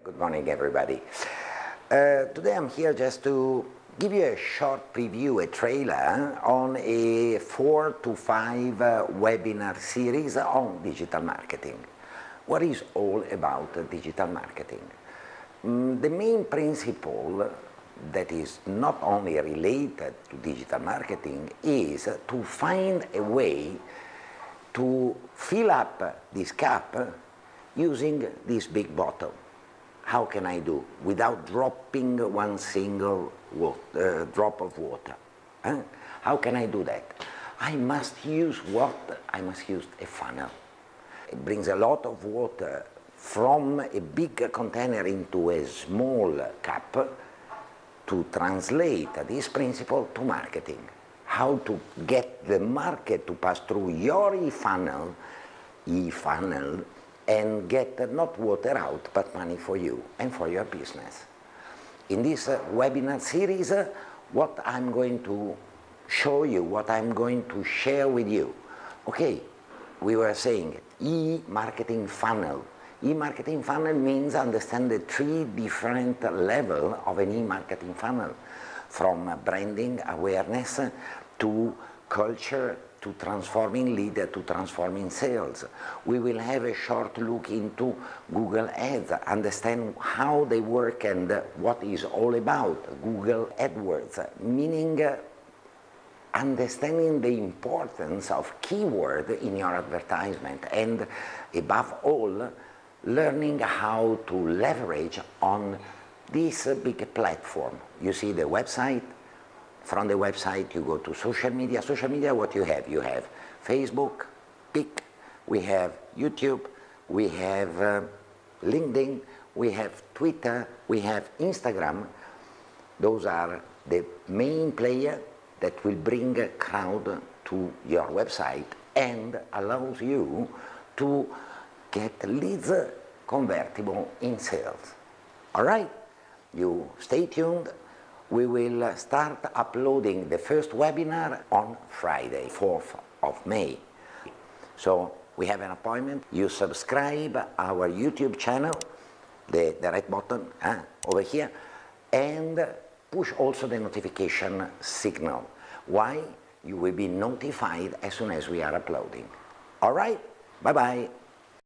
Good morning, everybody. Today I'm here just to give you a short preview, a trailer on a 4 to 5 webinar series on digital marketing. What is all about digital marketing? The main principle that is not only related to digital marketing is to find a way to fill up this cup using this big bottle. How can I do without dropping one single drop of water? How can I do that? I must use what? I must use a funnel. It brings a lot of water from a big container into a small cup to translate this principle to marketing. How to get the market to pass through your e-funnel, and get not water out, but money for you and for your business. In this webinar series, what I'm going to show you, what I'm going to share with you. Okay, we were saying e-marketing funnel. E-marketing funnel means understand the 3 different levels of an e-marketing funnel, from branding, awareness, to culture, to transforming lead, to transforming sales. We will have a short look into Google Ads, understand how they work and what is all about Google AdWords, meaning understanding the importance of keyword in your advertisement, and above all, learning how to leverage on this big platform. You see the website. From the website you go to social media. Social media, what you have? You have Facebook, Pic, we have YouTube, we have LinkedIn, we have Twitter, we have Instagram. Those are the main players that will bring a crowd to your website and allows you to get leads convertible in sales. All right, you stay tuned. We will start uploading the first webinar on Friday, 4th of May. So we have an appointment. You subscribe our YouTube channel, the red button over here, and push also the notification signal. Why? You will be notified as soon as we are uploading. All right, bye-bye.